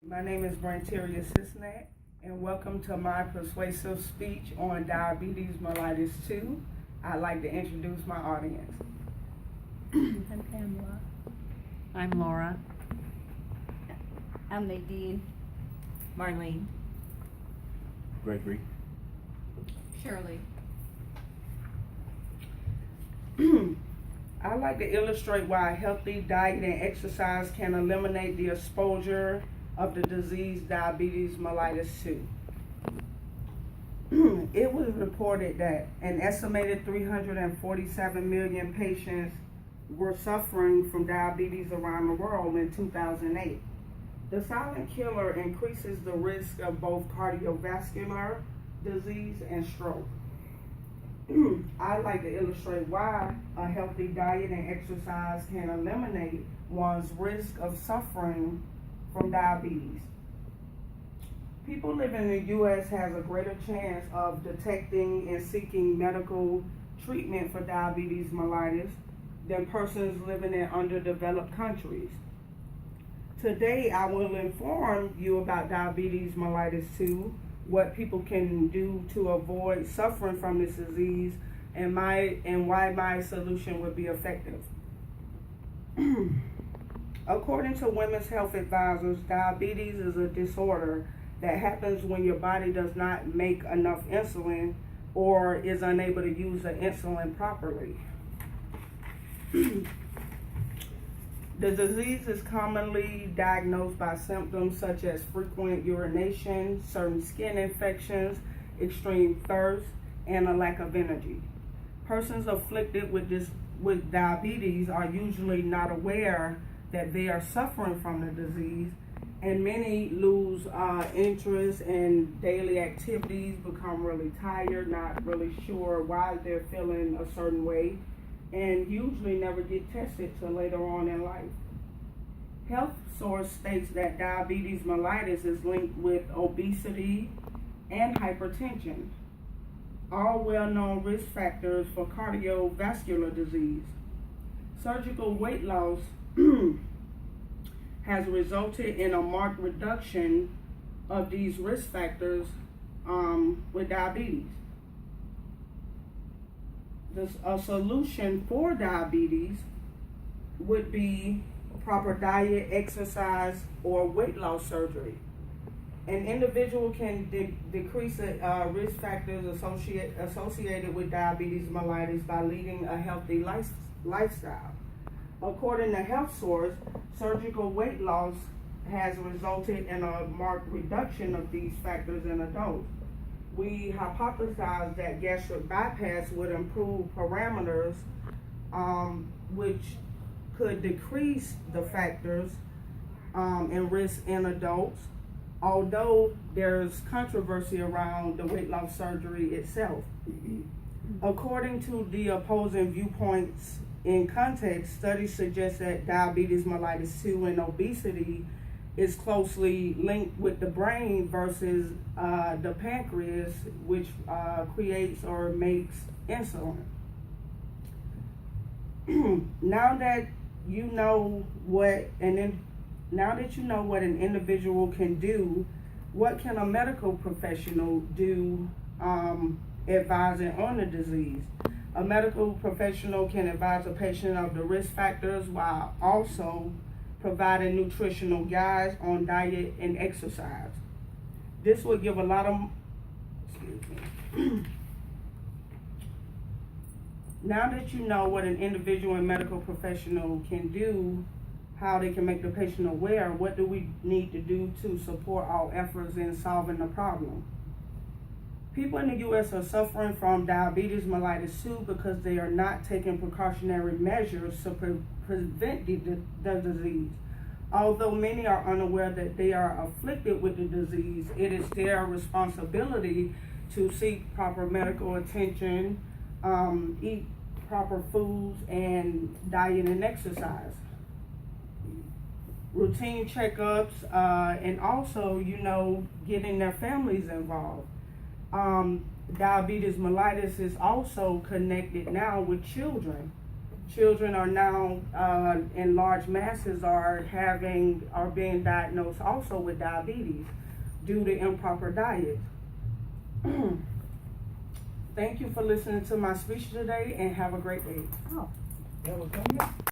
My name is Branteria Sisnett, and welcome to my persuasive speech on diabetes mellitus 2. I'd like to introduce my audience. I'm Pamela. I'm Laura. I'm Nadine. Marlene. Gregory. Shirley. I'd like to illustrate why a healthy diet and exercise can eliminate the exposure of the disease diabetes mellitus 2. It was reported that an estimated 347 million patients were suffering from diabetes around the world in 2008. The silent killer increases the risk of both cardiovascular disease and stroke. I'd like to illustrate why a healthy diet and exercise can eliminate one's risk of suffering from diabetes. People living in the U.S. has a greater chance of detecting and seeking medical treatment for diabetes mellitus than persons living in underdeveloped countries. Today, I will inform you about diabetes mellitus 2, what people can do to avoid suffering from this disease, and why my solution would be effective. According to Women's Health Advisors, diabetes is a disorder that happens when your body does not make enough insulin or is unable to use the insulin properly. The disease is commonly diagnosed by symptoms such as frequent urination, certain skin infections, extreme thirst, and a lack of energy. Persons afflicted with diabetes are usually not aware that they are suffering from the disease, and many lose interest in daily activities, become really tired, not really sure why they're feeling a certain way, and usually never get tested till later on in life. Health Source states that diabetes mellitus is linked with obesity and hypertension, all well-known risk factors for cardiovascular disease. Surgical weight loss has resulted in a marked reduction of these risk factors with diabetes. A solution for diabetes would be proper diet, exercise, or weight loss surgery. An individual can decrease risk factors associated with diabetes mellitus by leading a healthy lifestyle. According to Health Source, surgical weight loss has resulted in a marked reduction of these factors in adults. We hypothesize that gastric bypass would improve parameters which could decrease the factors and risk in adults, although there's controversy around the weight loss surgery itself. According to the opposing viewpoints in context, studies suggest that diabetes mellitus 2 and obesity is closely linked with the brain versus the pancreas, which creates or makes insulin. Now that you know what an individual can do, what can a medical professional do advising on the disease? A medical professional can advise a patient of the risk factors while also providing nutritional guides on diet and exercise. This will give a lot of, Now that you know what an individual and medical professional can do, how they can make the patient aware, what do we need to do to support our efforts in solving the problem? People in the U.S. are suffering from diabetes mellitus 2 because they are not taking precautionary measures to prevent the disease. Although many are unaware that they are afflicted with the disease, it is their responsibility to seek proper medical attention, eat proper foods, and diet and exercise. Routine checkups, and also, getting their families involved. Diabetes mellitus is also connected now with children. children are now, in large masses are being diagnosed also with diabetes due to improper diet. Thank you for listening to my speech today and have a great day. Oh. That was coming up.